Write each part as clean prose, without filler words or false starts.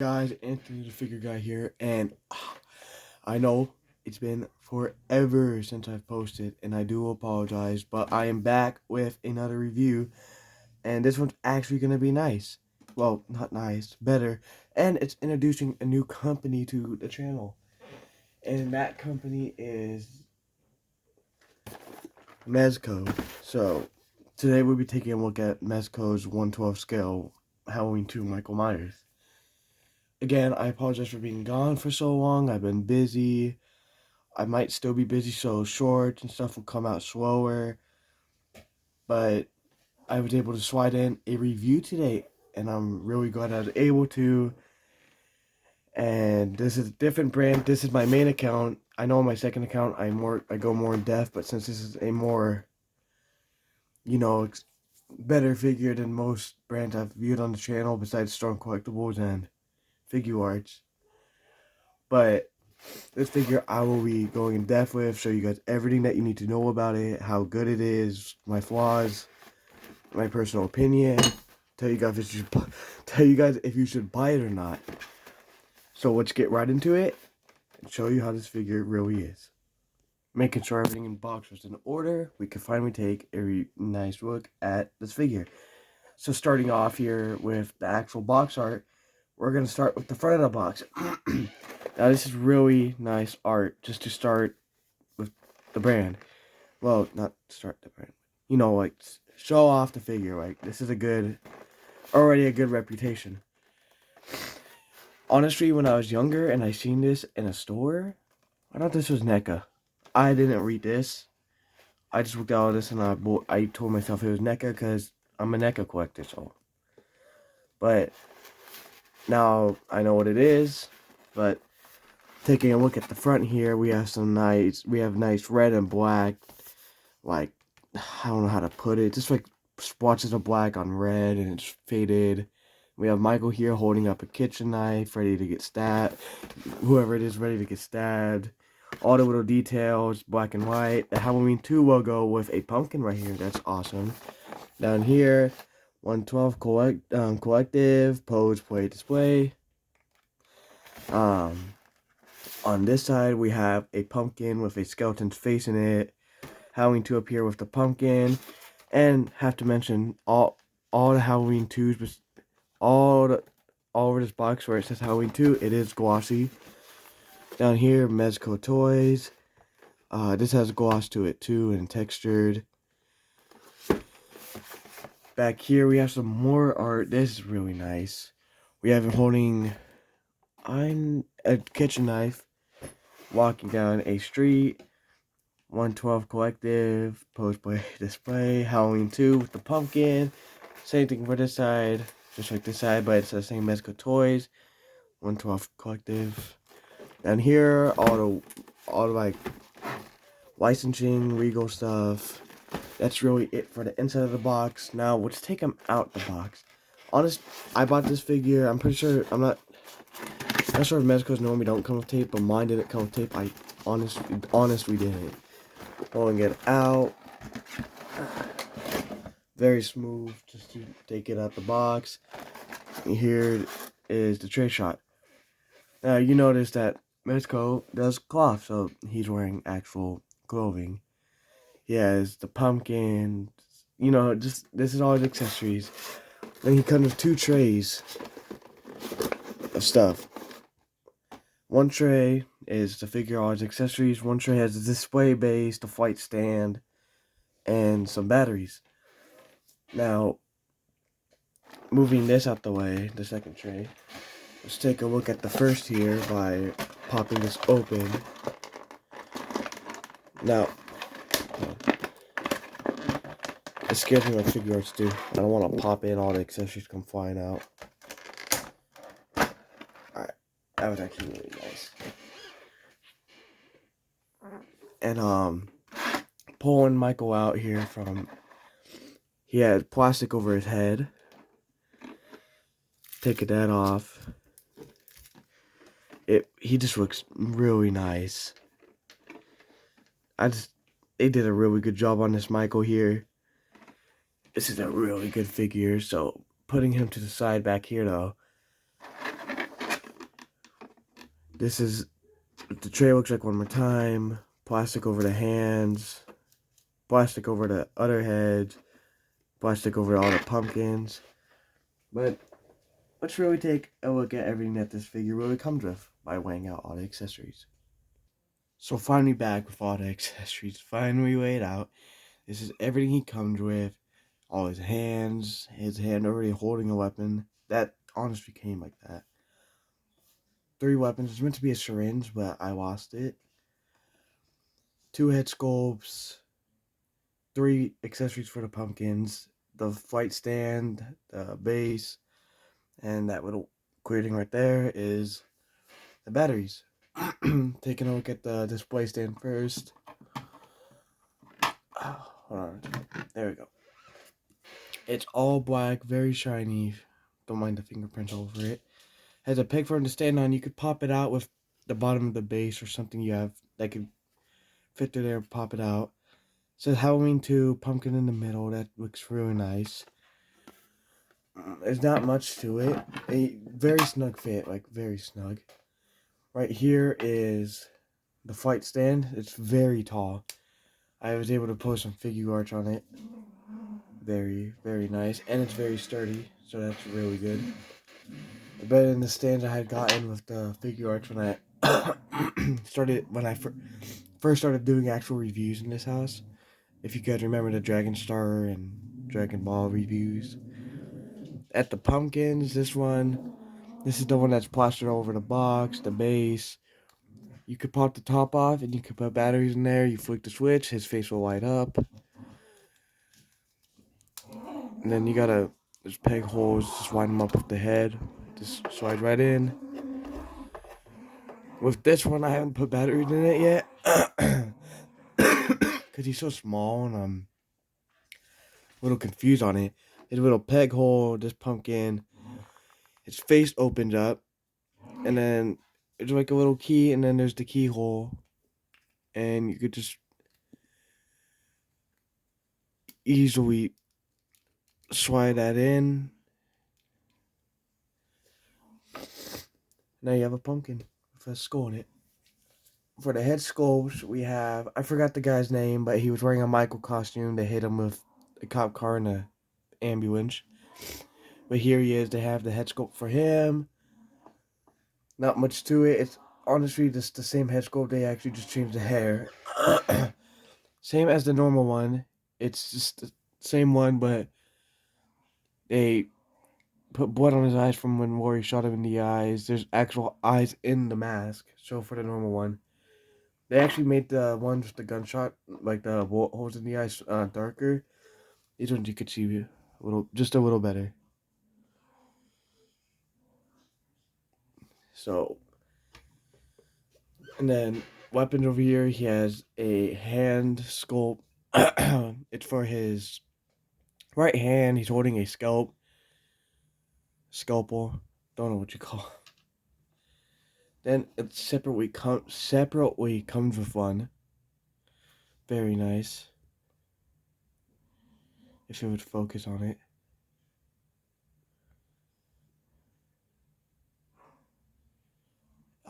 Guys, Anthony the Figure Guy here, and I know it's been forever since I've posted, and I do apologize, but I am back with another review, and this one's actually going to be nice. Well, not nice, better, and it's introducing a new company to the channel, and that company is Mezco. So, today we'll be taking a look at Mezco's 1/12 scale Halloween 2 Michael Myers. Again, I apologize for being gone for so long. I've been busy. I might still be busy, so shorts and stuff will come out slower. But I was able to slide in a review today, and I'm really glad I was able to. And this is a different brand. This is my main account. I know on my second account I go more in depth, but since this is a more better figure than most brands I've viewed on the channel, besides Storm Collectibles and Figure Arts. But this figure I will be going in depth with, show you guys everything that you need to know about it, how good it is, my flaws, my personal opinion, tell you guys if you should buy it or not. So let's get right into it and show you how this figure really is. Making sure everything in the box was in order, we can finally take a nice look at this figure. So starting off here with the actual box art, we're going to start with the front of the box. Now this is really nice art, just to start with the brand. Well, not start the brand. Like, show off the figure. Like, this is already a good reputation. Honestly, when I was younger and I seen this in a store, I thought this was NECA. I didn't read this. I just looked at all this and I told myself it was NECA because I'm a NECA collector, so. But now I know what it is. But taking a look at the front here, we have nice red and black, like, I don't know how to put it, just like splotches of black on red and it's faded. We have Michael here holding up a kitchen knife, ready to get stabbed. Whoever it is, ready to get stabbed. All the little details, black and white. The Halloween 2 logo with a pumpkin right here. That's awesome. Down here, 1/12 collective, pose, play, display. On this side, we have a pumpkin with a skeleton's face in it. Halloween 2 up here with the pumpkin. And have to mention all the Halloween 2s, but all over this box where it says Halloween 2, it is glossy. Down here, Mezco toys. This has gloss to it too and textured. Back here, we have some more art. This is really nice. We have him holding a kitchen knife, walking down a street. 1/12 collective, pose, play, display. Halloween 2 with the pumpkin. Same thing for this side, just like this side, but it's the same Mezco toys. 1/12 collective. Down here, all the like licensing, legal stuff. That's really it for the inside of the box. Now let's take them out the box. I bought this figure. I'm pretty sure I'm not sure if Mezco's normally don't come with tape, but mine didn't come with tape. I honestly didn't. Pulling it out, very smooth, just to take it out the box. And here is the tray shot. Now you notice that Mezco does cloth, so he's wearing actual clothing. He has the pumpkin, this is all his accessories. And he comes with 2 trays of stuff. One tray is to figure all his accessories. One tray has a display base, the flight stand, and some batteries. Now, moving this out the way, the second tray, let's take a look at the first here by popping this open. Now, it scares me when figure arts do. I don't want to pop in all the accessories come flying out. Alright, that was actually really nice. And pulling Michael out here he had plastic over his head. Taking that off. He just looks really nice. They did a really good job on this Michael here. This is a really good figure, so putting him to the side back here though, This is what the tray looks like one more time. Plastic over the hands, plastic over the other heads, plastic over all the pumpkins. But let's really take a look at everything that this figure really comes with by weighing out all the accessories. So finally back with all the accessories, finally weighed out. This is everything he comes with. All his hands, his hand already holding a weapon. That honestly came like that. 3 weapons. It's meant to be a syringe, but I lost it. 2 head sculpts. 3 accessories for the pumpkins. The flight stand, the base, and that little clear thing right there is the batteries. Taking a look at the display stand first. Hold on. There we go. It's all black, very shiny. Don't mind the fingerprints over it. Has a peg for him to stand on. You could pop it out with the bottom of the base or something you have that could fit through there and pop it out. It says Halloween 2, pumpkin in the middle. That looks really nice. There's not much to it. A very snug fit, like very snug. Right here is the flight stand. It's very tall. I was able to post some figure arts on it. Very, very nice. And it's very sturdy, so that's really good. Better than the stands I had gotten with the figure arts when I first started doing actual reviews in this house. If you guys remember the Dragon Star and Dragon Ball reviews. At the pumpkins, this is the one that's plastered all over the box, the base. You could pop the top off and you could put batteries in there. You flick the switch, his face will light up. And then you gotta, there's peg holes, just wind them up with the head. Just slide right in. With this one, I haven't put batteries in it yet. Because he's so small and I'm a little confused on it. There's a little peg hole, this pumpkin. His face opens up. And then there's like a little key, and then there's the keyhole. And you could just easily slide that in. Now you have a pumpkin with a skull in it. For the head sculpts, we have, I forgot the guy's name, but he was wearing a Michael costume. They hit him with a cop car and an ambulance. But here he is. They have the head sculpt for him. Not much to it. It's honestly just the same head sculpt. They actually just changed the hair. Same as the normal one. It's just the same one, but they put blood on his eyes from when Lori shot him in the eyes. There's actual eyes in the mask. So for the normal one, they actually made the ones with the gunshot, like the bullet holes in the eyes, darker. These ones you could see just a little better. So, and then weapons over here, he has a hand sculpt. It's for his right hand. He's holding a scalpel. Don't know what you call it. Then it separately comes with one. Very nice. If it would focus on it.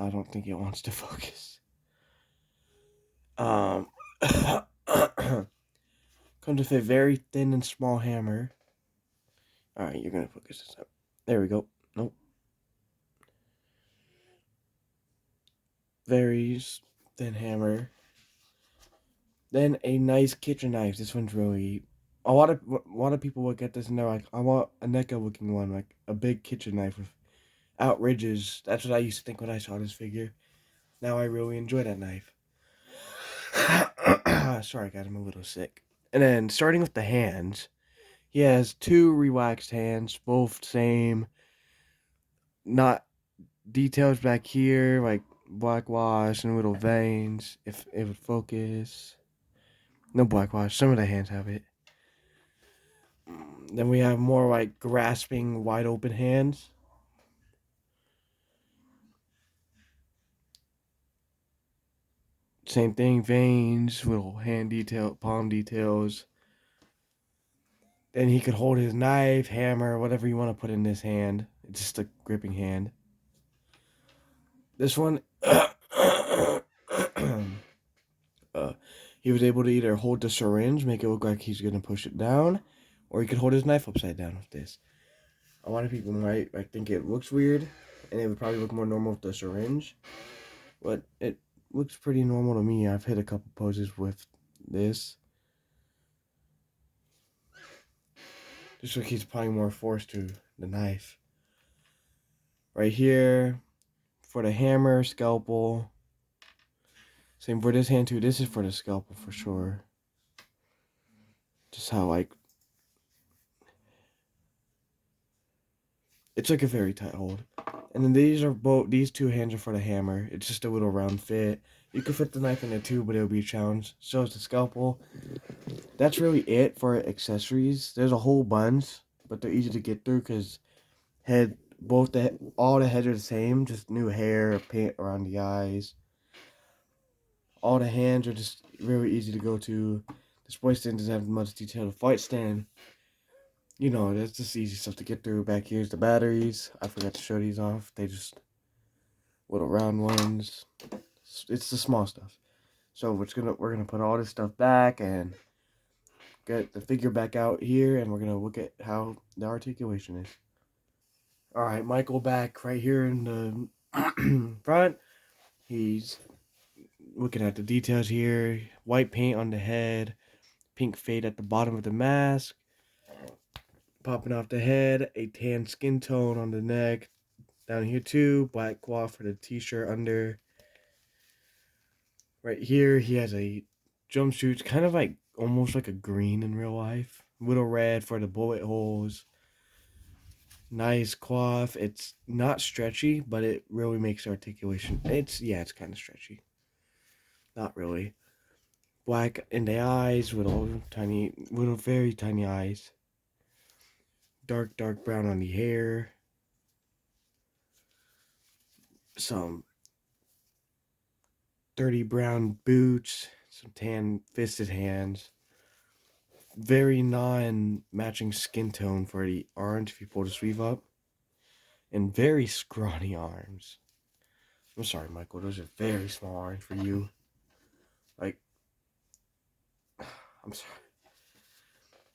I don't think it wants to focus. Comes with a very thin and small hammer. Alright, you're gonna focus this up. There we go. Nope. Very thin hammer. Then a nice kitchen knife. This one's really, a lot of people look at this and they're like, I want a NECA looking one, like a big kitchen knife with out ridges. That's what I used to think when I saw this figure. Now I really enjoy that knife. Sorry guys, I'm a little sick. And then starting with the hands, he has 2 relaxed hands, both same. Not details back here, like black wash and little veins. If it would focus. No black wash. Some of the hands have it. Then we have more like grasping, wide open hands. Same thing, veins, little hand detail, palm details. Then he could hold his knife, hammer, whatever you want to put in this hand. It's just a gripping hand. This one uh, he was able to either hold the syringe, make it look like he's gonna push it down, or he could hold his knife upside down with this. A lot of people might think it looks weird, and it would probably look more normal with the syringe, but it looks pretty normal to me. I've hit a couple poses with this. Just like he's applying more force to the knife. Right here, for the hammer, scalpel. Same for this hand too. This is for the scalpel for sure. Just how it's like a very tight hold. And then these two hands are for the hammer. It's just a little round fit. You could fit the knife in there too, but it would be a challenge. So is the scalpel. That's really it for accessories. There's a whole bunch, but they're easy to get through because all the heads are the same, just new hair, paint around the eyes. All the hands are just very easy to go to. The display stand doesn't have much detail. The fight stand, that's just easy stuff to get through. Back here's the batteries. I forgot to show these off. They just little round ones. It's the small stuff. So we're gonna put all this stuff back and get the figure back out here, and we're gonna look at how the articulation is. All right, Michael back right here in the front. He's looking at the details here. White paint on the head, pink fade at the bottom of the mask, popping off the head, a tan skin tone on the neck, down here too, black cloth for the t-shirt under. Right here, he has a jumpsuit, kind of like almost like a green in real life. Little red for the bullet holes. Nice cloth. It's not stretchy, but it really makes articulation. It's kind of stretchy. Not really. Black in the eyes, little very tiny eyes. Dark brown on the hair. Some dirty brown boots. Some tan fisted hands. Very non-matching skin tone for the arms if you pull the sleeve up. And very scrawny arms. I'm sorry, Michael. Those are very small arms for you. I'm sorry.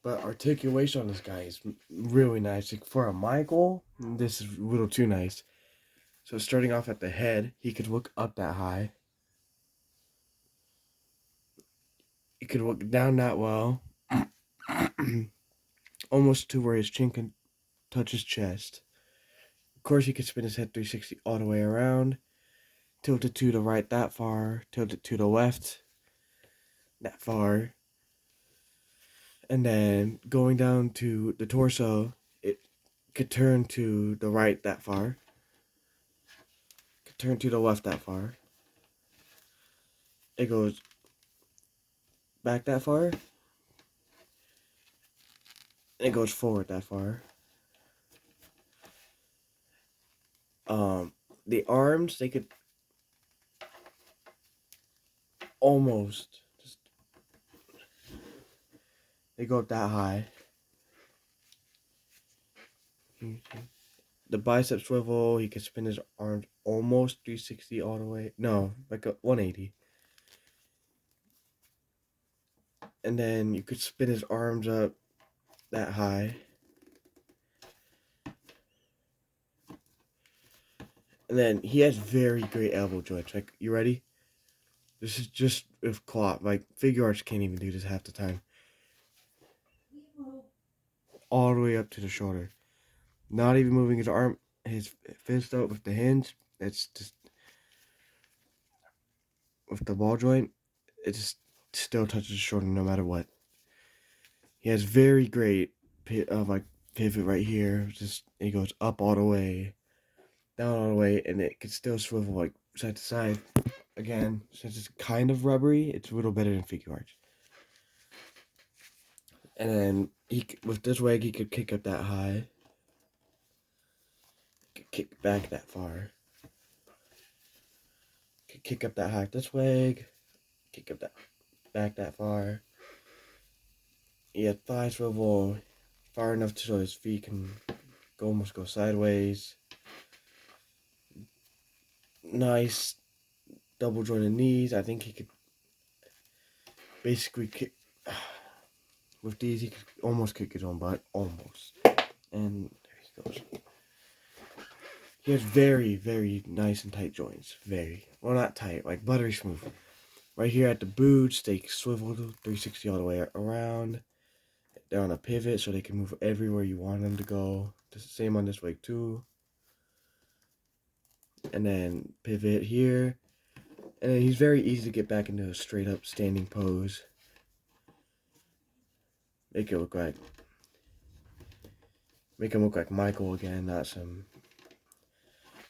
But articulation on this guy is really nice. Like for a Michael, this is a little too nice. So starting off at the head, he could look up that high. He could look down that well. Almost to where his chin can touch his chest. Of course, he could spin his head 360 all the way around. Tilt it to the right that far. Tilt it to the left that far. And then going down to the torso, it could turn to the right that far. Could turn to the left that far. It goes back that far. And it goes forward that far. The arms, they could almost just, they go up that high. The bicep swivel, he could spin his arms almost 360 all the way. No, like a 180. And then you could spin his arms up that high. And then he has very great elbow joints. Like, you ready? This is just with cloth. Like, figure arts can't even do this half the time. All the way up to the shoulder. Not even moving his arm, his fist up with the hinge. It's just, with the ball joint, it just still touches the shoulder no matter what. He has very great pivot right here. Just, it goes up all the way, down all the way, and it can still swivel like side to side. Again, since it's kind of rubbery, it's a little better than figure arch. And then with this leg, he could kick up that high, could kick back that far, could kick up that high with this leg, kick up that back that far. He had thigh swivel far enough so his feet can almost go sideways. Nice double jointed knees. I think he could basically kick with these. He could almost kick his own butt, almost. And there he goes. He has very, very nice and tight joints. Very. Well, not tight, like buttery smooth. Right here at the boots, they swivel 360 all the way around. They're on a pivot, so they can move everywhere you want them to go. The same on this leg too. And then pivot here. And then he's very easy to get back into a straight up standing pose. Make him look like Michael again, not some...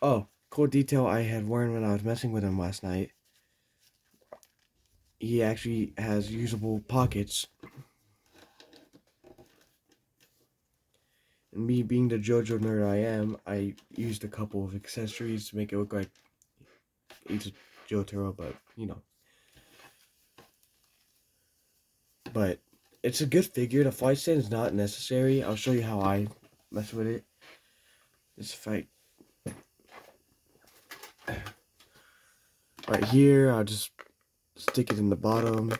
Oh, cool detail I had worn when I was messing with him last night. He actually has usable pockets. And me being the JoJo nerd I am, I used a couple of accessories to make it look like he's a Jotaro, but you know. But it's a good figure. The flight stand is not necessary. I'll show you how I mess with it. This fight. Right here, I'll just stick it in the bottom.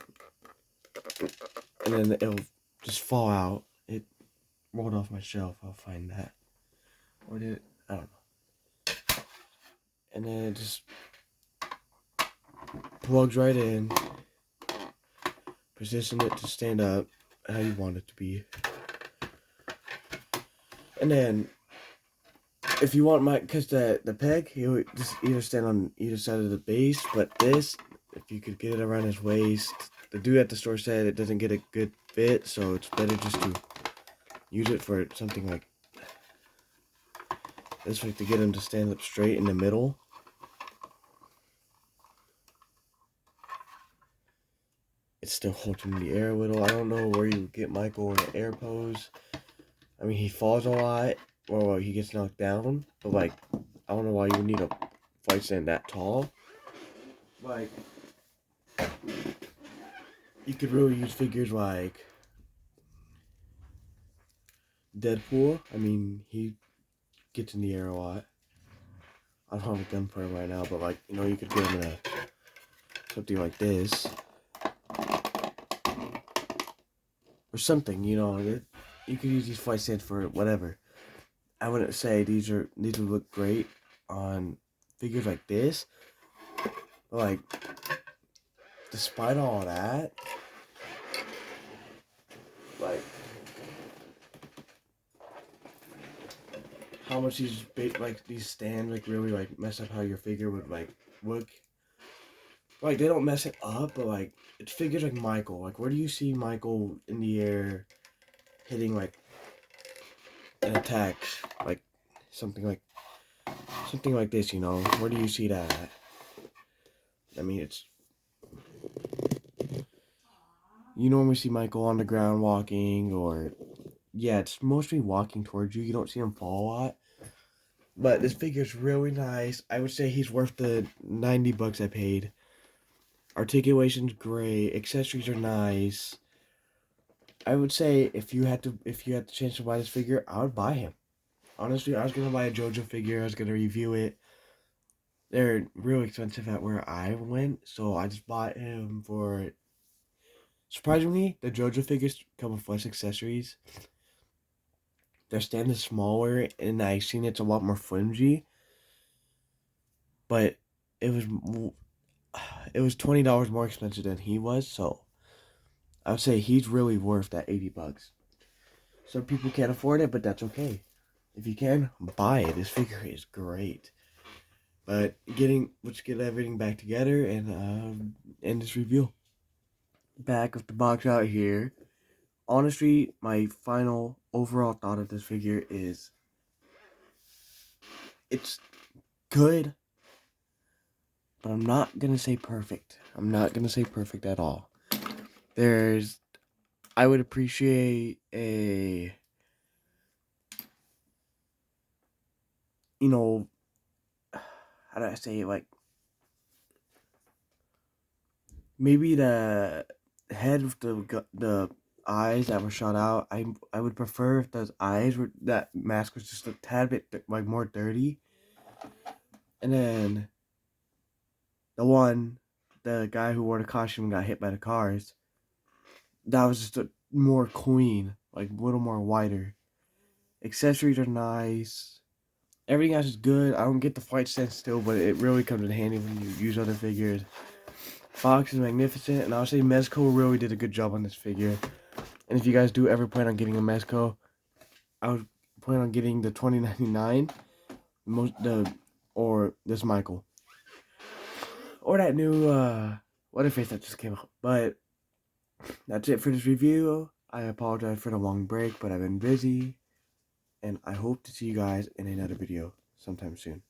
And then it'll just fall out. It rolled off my shelf. I'll find that. Or did it? I don't know. And then it just plugs right in. Position it to stand up how you want it to be. And then, if you want because the peg, he'll just either stand on either side of the base, but this, if you could get it around his waist, the dude at the store said it doesn't get a good fit, so it's better just to use it for something like this, like to get him to stand up straight in the middle. It's still holding in the air a little. I don't know where you get Michael in the air pose. I mean, he falls a lot, or he gets knocked down, but like, I don't know why you would need a flight stand that tall. Like, you could really use figures like Deadpool. I mean, he gets in the air a lot. I don't have a gun for him right now, but like, you know, you could get him in something like this. Or something, you know, you could use these flight stands for whatever. I wouldn't say these would look great on figures like this. But like, despite all that, like, how much these stands like really like mess up how your figure would like look. Like, they don't mess it up, but like, it figures like Michael. Like, where do you see Michael in the air hitting like an attack, like something like this? You know, where do you see that at? I mean, you normally see Michael on the ground walking, or yeah, it's mostly walking towards you. You don't see him fall a lot. But this figure's really nice. I would say he's worth the $90 I paid. Articulation's great. Accessories are nice. I would say if you had the chance to buy this figure, I would buy him. Honestly, I was gonna buy a JoJo figure. I was gonna review it. They're real expensive at where I went, so I just bought him for. Surprisingly, the JoJo figures come with less accessories. Their stand is smaller, and I've seen it's a lot more flimsy. But it was $20 more expensive than he was, so I would say he's really worth that $80. Some people can't afford it, but that's okay. If you can, buy it. This figure is great. But let's get everything back together and end this review. Back of the box out here. Honestly, my final overall thought of this figure is it's good, but I'm not gonna say perfect. I'm not gonna say perfect at all. I would appreciate a, you know, how do I say it, like, maybe the head with the eyes that were shot out. I would prefer if those that mask was just a tad bit like more dirty. And then the guy who wore the costume and got hit by the cars, that was just a more clean, like a little more wider. Accessories are nice. Everything else is good. I don't get the fight sense still, but it really comes in handy when you use other figures. Fox is magnificent, and I'll say Mezco really did a good job on this figure. And if you guys do ever plan on getting a Mezco, I would plan on getting the 2099, or this Michael, or that new Leatherface that just came out. But that's it for this review. I apologize for the long break, but I've been busy, and I hope to see you guys in another video sometime soon.